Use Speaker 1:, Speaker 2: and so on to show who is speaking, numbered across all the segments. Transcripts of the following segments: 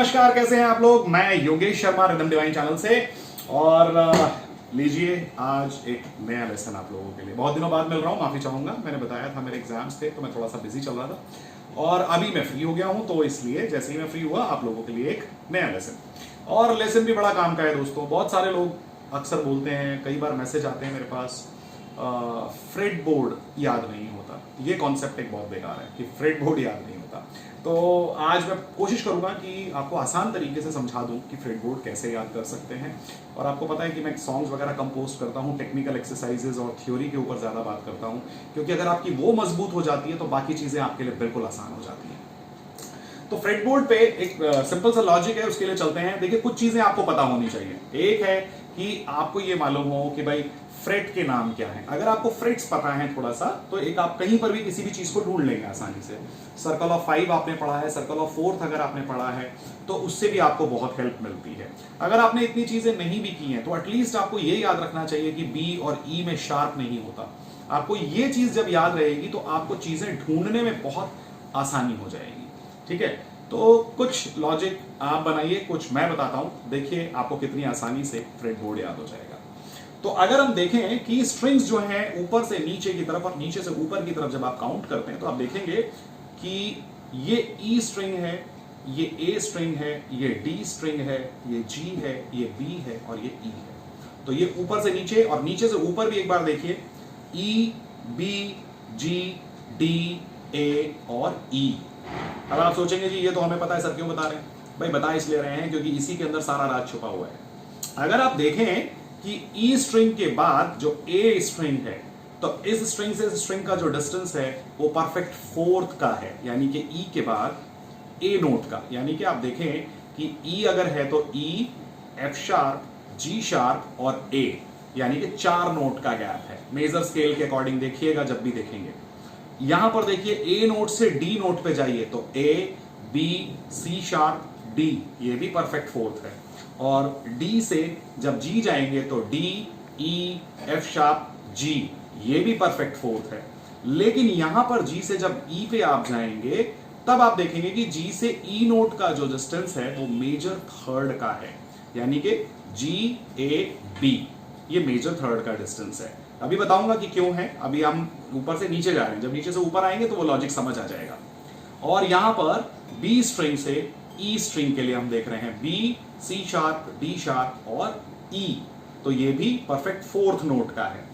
Speaker 1: नमस्कार, कैसे हैं आप लोग। मैं Yogesh Sharma rhythm divine channel से। और लीजिए आज एक नया लेसन आप लोगों के लिए। बहुत दिनों बाद मिल रहा हूँ, माफी चाहूंगा। मैंने बताया था मेरे एग्जाम्स थे तो मैं थोड़ा सा बिजी चल रहा था और अभी मैं फ्री हो गया हूँ, तो इसलिए जैसे ही मैं फ्री हुआ आप लोगों के लिए एक नया लेसन। और लेसन भी बड़ा काम का है दोस्तों। बहुत सारे लोग अक्सर बोलते हैं, कई बार मैसेज आते हैं मेरे पास, फ्रेड बोर्ड याद नहीं होता। ये कॉन्सेप्ट एक बहुत बेकार है कि फ्रेड बोर्ड याद नहीं होता। तो आज मैं कोशिश करूंगा कि आपको आसान तरीके से समझा दूं कि फ्रेड बोर्ड कैसे याद कर सकते हैं। और आपको पता है कि मैं सॉन्ग्स वगैरह कंपोज करता हूं, टेक्निकल एक्सरसाइजेज और थ्योरी के ऊपर ज्यादा बात करता हूं, क्योंकि अगर आपकी वो मजबूत हो जाती है तो बाकी चीजें आपके लिए बिल्कुल आसान हो जाती हैं। तो फ्रेड बोर्ड पे एक सिंपल सा लॉजिक है, उसके लिए चलते हैं। देखिए, कुछ चीजें आपको पता होनी चाहिए। एक है कि आपको ये मालूम हो कि भाई फ्रेट के नाम क्या है। अगर आपको फ्रेट्स पता है थोड़ा सा, तो एक आप कहीं पर भी किसी भी चीज को ढूंढ लेंगे आसानी से। सर्कल ऑफ 5 आपने पढ़ा है, सर्कल ऑफ 4 अगर आपने पढ़ा है तो उससे भी आपको बहुत हेल्प मिलती है। अगर आपने इतनी चीजें नहीं भी की हैं तो एटलीस्ट आपको ये याद रखना चाहिए कि बी और ई में शार्प नहीं होता। आपको ये चीज जब याद रहेगी तो आपको चीजें ढूंढने में बहुत आसानी हो जाएगी। ठीक है, तो कुछ लॉजिक आप बनाइए, कुछ मैं बताता हूं। देखिए आपको कितनी आसानी से फ्रेड बोर्ड याद हो जाएगा। तो अगर हम देखें कि स्ट्रिंग्स जो हैं ऊपर से नीचे की तरफ और नीचे से ऊपर की तरफ जब आप काउंट करते हैं तो आप देखेंगे कि ये ई स्ट्रिंग है, ये ए स्ट्रिंग है, ये डी स्ट्रिंग है, ये जी है, ये बी है और ये ई है। तो ये ऊपर से नीचे और नीचे से ऊपर भी एक बार देखिए, ई, बी, जी, डी, ए और ई। अब आप सोचेंगे जी ये तो हमें पता है, सर क्यों बता रहे हैं? भाई बता इसलिए रहे हैं क्योंकि इसी के अंदर सारा राज छुपा हुआ है। अगर आप देखें कि ई स्ट्रिंग के बाद जो ए स्ट्रिंग है, तो इस स्ट्रिंग से इस स्ट्रिंग का जो डिस्टेंस है वो परफेक्ट फोर्थ का है, यानी कि ई के बाद ए नोट का। यानी कि आप देखें कि ई अगर है तो ई, एफ शार्प, जी शार्प और ए, यानी कि 4 नोट का गैप है। मेजर स्केल के अकॉर्डिंग देखिएगा जब भी देखेंगे। यहां पर देखिए ए नोट से डी नोट पे जाइए तो ए, बी, सी शार्प, डी, ये भी परफेक्ट फोर्थ है। और डी से जब जी जाएंगे तो डी, ई, एफ शार्प, जी, ये भी परफेक्ट फोर्थ है। लेकिन यहां पर जी से जब ई पे आप जाएंगे तब आप देखेंगे कि जी से ई नोट का जो डिस्टेंस है वो मेजर थर्ड का है, यानी कि जी, ए, बी, ये मेजर थर्ड का डिस्टेंस है। अभी बताऊंगा कि क्यों है। अभी हम ऊपर से नीचे जा रहे हैं, जब नीचे से ऊपर आएंगे तो वो लॉजिक समझ आ जाएगा। और यहां पर बी स्ट्रिंग से ई स्ट्रिंग के लिए हम देख रहे हैं B, C sharp, D sharp और ई, तो ये भी परफेक्ट फोर्थ नोट का है।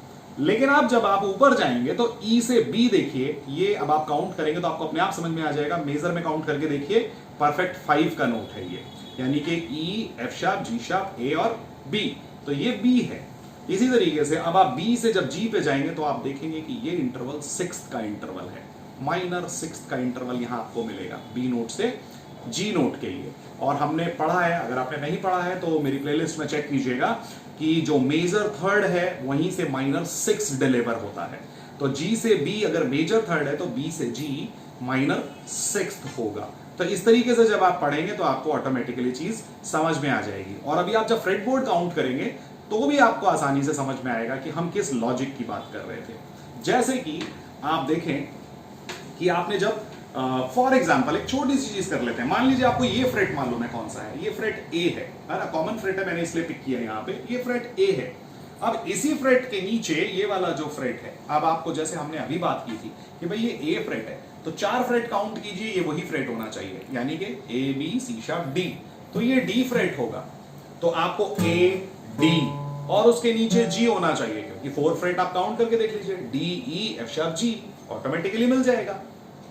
Speaker 1: लेकिन आप जब आप ऊपर जाएंगे तो ई से बी देखिए, ये अब आप काउंट करेंगे तो आपको अपने आप समझ में आ जाएगा। मेजर में काउंट करके देखिए, परफेक्ट 5 का नोट है ये, यानी कि ई, एफ शार्प, जी शार्प, ए और बी, तो ये बी है। इसी तरीके से अब आप बी से जब जी पे जाएंगे तो आप देखेंगे कि ये इंटरवल 6th का इंटरवल है, माइनर 6th का इंटरवल यहां आपको मिलेगा बी नोट से जी नोट के लिए। और हमने पढ़ा है, अगर आपने नहीं पढ़ा है तो मेरी प्लेलिस्ट में चेक कीजिएगा कि जो मेजर थर्ड है वहीं से माइनर 6 डिलीवर होता है। तो जी से बी अगर मेजर थर्ड है तो बी से जी माइनर 6th होगा। तो इस तरीके से जब आप पढ़ेंगे तो आपको ऑटोमेटिकली चीज समझ में आ जाएगी। और अभी आप जब फ्रेड बोर्ड काउंट करेंगे तो भी आपको आसानी से समझ में आएगा कि हम किस लॉजिक की बात कर रहे थे। जैसे कि आप देखें कि आपने जब फॉर एग्जाम्पल एक छोटी सी चीज कर लेते हैं। मान लीजिए आपको ये फ्रेट मालूम है कौन सा है, ये फ्रेट ए है ना, कॉमन फ्रेट है, मैंने इसलिए पिक किया यहाँ पे, ये फ्रेट ए है। अब इसी फ्रेट के नीचे ये वाला जो फ्रेट है, अब आपको जैसे हमने अभी बात की थी कि भाई ये ए फ्रेट है तो 4 फ्रेट काउंट कीजिए, ये वही फ्रेट होना चाहिए, यानी कि ए, बी, सी शार्प, डी, तो ये डी फ्रेट होगा। तो आपको ए, डी और उसके नीचे जी होना चाहिए, क्योंकि 4 फ्रेट आप काउंट करके देख लीजिए, डी, ई, एफ शार्प, जी, ऑटोमेटिकली मिल जाएगा।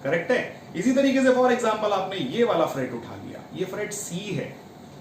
Speaker 1: करेक्ट है। इसी तरीके से फॉर एग्जांपल आपने ये वाला फ्रेट उठा लिया, ये फ्रेट सी है,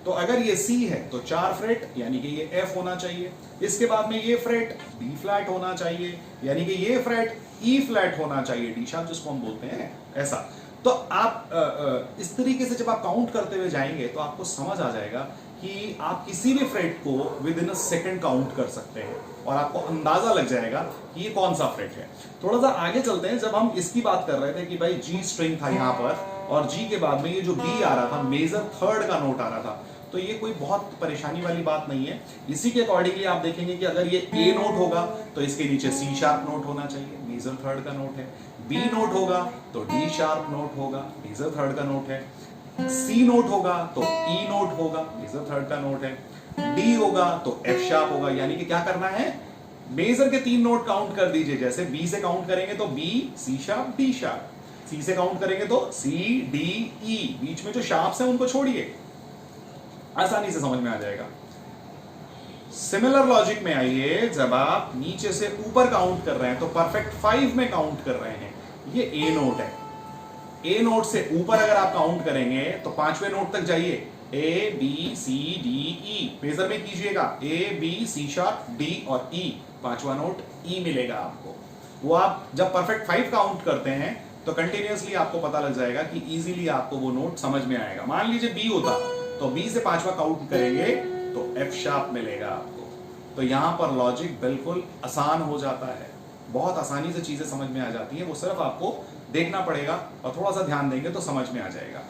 Speaker 1: तो अगर ये सी है तो 4 फ्रेट यानी कि ये एफ होना चाहिए। इसके बाद में ये फ्रेट बी फ्लैट होना चाहिए, यानी कि ये फ्रेट ई फ्लैट होना चाहिए, डी शार्प जिसको हम बोलते हैं, ऐसा। तो आप इस तरीके से जब आप काउंट करते हुए जाएंगे तो आपको समझ आ जाएगा कि आप किसी भी फ्रेट को with in a second count कर सकते हैं और आपको अंदाजा लग जाएगा कि ये कौन सा फ्रेट है। थोड़ा सा आगे चलते हैं। जब हम इसकी बात कर रहे थे कि भाई जी स्ट्रिंग था यहाँ पर और जी के बाद में ये जो बी आ रहा था, मेजर थर्ड का नोट आ रहा था, तो ये कोई बहुत परेशानी वाली बात नहीं है। इसी के अकॉर्डिंगली आप देखेंगे कि अगर ये ए नोट होगा तो इसके नीचे सी शार्प नोट होना चाहिए, मेजर थर्ड का नोट है। बी नोट होगा तो डी शार्प नोट होगा, मेजर थर्ड का नोट है। सी नोट होगा तो ई नोट होगा, मेजर थर्ड का नोट है। डी होगा तो एफ शार्प होगा, यानी कि क्या करना है, मेजर के 3 नोट काउंट कर दीजिए। जैसे बी से काउंट करेंगे तो B, C sharp, D sharp. C से काउंट करेंगे तो सी, डी, ई। बीच में जो शार्प्स हैं उनको छोड़िए, आसानी से समझ में आ जाएगा। सिमिलर लॉजिक में आइए, जब आप नीचे से ऊपर काउंट कर रहे हैं तो परफेक्ट 5 में काउंट कर रहे हैं, ये ए नोट है। ए नोट से ऊपर अगर आप काउंट करेंगे तो 5वें नोट तक जाइए, A B C D E. Major में कीजिएगा, A B C sharp D और ई, 5वां नोट ई मिलेगा आपको। वो आप जब परफेक्ट 5 काउंट करते हैं तो कंटिन्यूअसली आपको पता लग जाएगा कि इजीली आपको वो नोट समझ में आएगा। मान लीजिए बी होता तो बी से 5वां काउंट करेंगे तो एफ शार्प मिलेगा आपको। तो यहां पर लॉजिक बिल्कुल आसान हो जाता है, बहुत आसानी से चीजें समझ में आ जाती है। वो सिर्फ आपको देखना पड़ेगा और थोड़ा सा ध्यान देंगे तो समझ में आ जाएगा।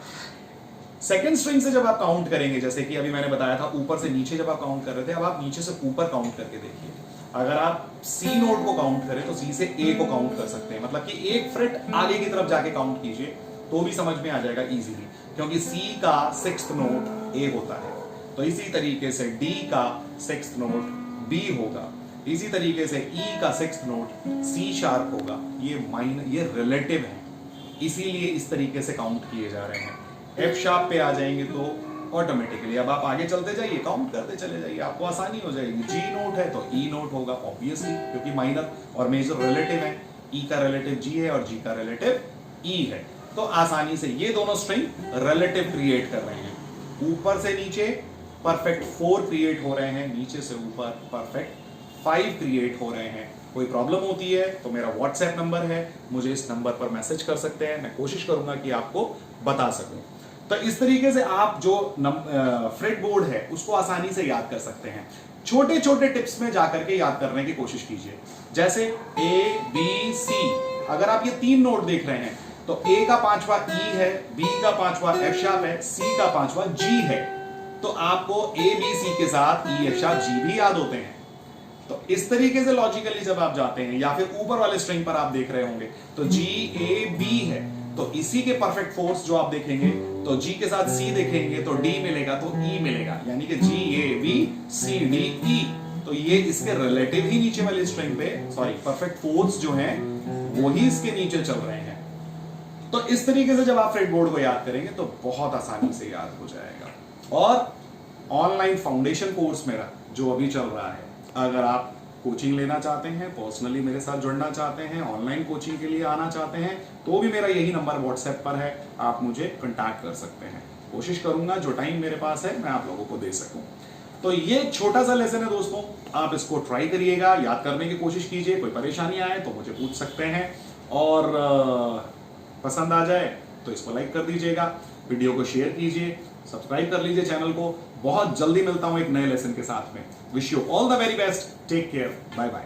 Speaker 1: सेकंड स्ट्रिंग से जब आप काउंट करेंगे, जैसे कि अभी मैंने बताया था ऊपर से नीचे जब आप काउंट कर रहे थे, अब आप नीचे से ऊपर काउंट करके देखिए। अगर आप सी नोट को काउंट करें तो सी से ए को काउंट कर सकते हैं, मतलब कि एक फ्रेट आगे की तरफ जाके काउंट कीजिए तो भी समझ में आ जाएगा इजीली, क्योंकि सी का 6th नोट ए होता है। तो इसी तरीके से डी का 6th नोट बी होगा, इसी तरीके से ई का 6th नोट सी शार्प होगा। ये रिलेटिव है, इसीलिए इस तरीके से काउंट किए जा रहे हैं। एफ शार्प पे आ जाएंगे तो ऑटोमेटिकली अब आप आगे चलते जाइए, काउंट करते चले जाइए, आपको आसानी हो जाएगी। जी नोट है तो ई नोट होगा ऑब्वियसली, क्योंकि माइनर और मेजर रिलेटिव है। ई का रिलेटिव जी है और जी का रिलेटिव ई है, तो आसानी से ये दोनों स्ट्रिंग रिलेटिव क्रिएट कर रहे हैं। ऊपर से नीचे परफेक्ट 4 क्रिएट हो रहे हैं, नीचे से ऊपर परफेक्ट 5 क्रिएट हो रहे हैं। कोई प्रॉब्लम होती है तो मेरा व्हाट्सएप नंबर है, मुझे इस नंबर पर मैसेज कर सकते हैं, मैं कोशिश करूंगा कि आपको बता सकूं। तो इस तरीके से आप जो फ्रेट बोर्ड है उसको आसानी से याद कर सकते हैं। छोटे छोटे टिप्स में जाकर के याद करने की कोशिश कीजिए, जैसे ए बी सी। अगर आप ये 3 नोट देख रहे हैं तो ए का 5वां ई है, बी का 5वां एफ शार्प है, सी का 5वां जी है। तो आपको ए बी सी के साथ ई एफ शार्प जी भी याद होते हैं। तो इस तरीके से लॉजिकली जब आप जाते हैं, या फिर ऊपर वाले स्ट्रिंग पर आप देख रहे होंगे तो जी ए बी है, तो इसी के परफेक्ट फोर्स जो आप देखेंगे तो जी के साथ सी देखेंगे तो डी मिलेगा तो ई मिलेगा, यानी कि जी ए बी सी डी ई। तो ये इसके रिलेटिव ही नीचे वाले स्ट्रिंग पे, सॉरी परफेक्ट फोर्स जो हैं वो ही इसके नीचे चल रहे हैं। तो इस तरीके से जब आप फ्रेटबोर्ड को याद करेंगे तो बहुत आसानी से याद हो जाएगा। और ऑनलाइन फाउंडेशन कोर्स मेरा जो अभी चल रहा है, अगर आप कोचिंग लेना चाहते हैं, पर्सनली मेरे साथ जुड़ना चाहते हैं, ऑनलाइन कोचिंग के लिए आना चाहते हैं, तो भी मेरा यही नंबर व्हाट्सएप पर है, आप मुझे कांटेक्ट कर सकते हैं। कोशिश करूंगा जो टाइम मेरे पास है मैं आप लोगों को दे सकूं। तो ये छोटा सा लेसन है दोस्तों, आप इसको ट्राई करिएगा, याद करने की कोशिश कीजिए। कोई परेशानी आए तो मुझे पूछ सकते हैं, और पसंद आ जाए तो इसको लाइक कर दीजिएगा, वीडियो को शेयर कीजिए, सब्सक्राइब कर लीजिए चैनल को। बहुत जल्दी मिलता हूं एक नए लेसन के साथ में। Wish you all the very best, take care, bye bye.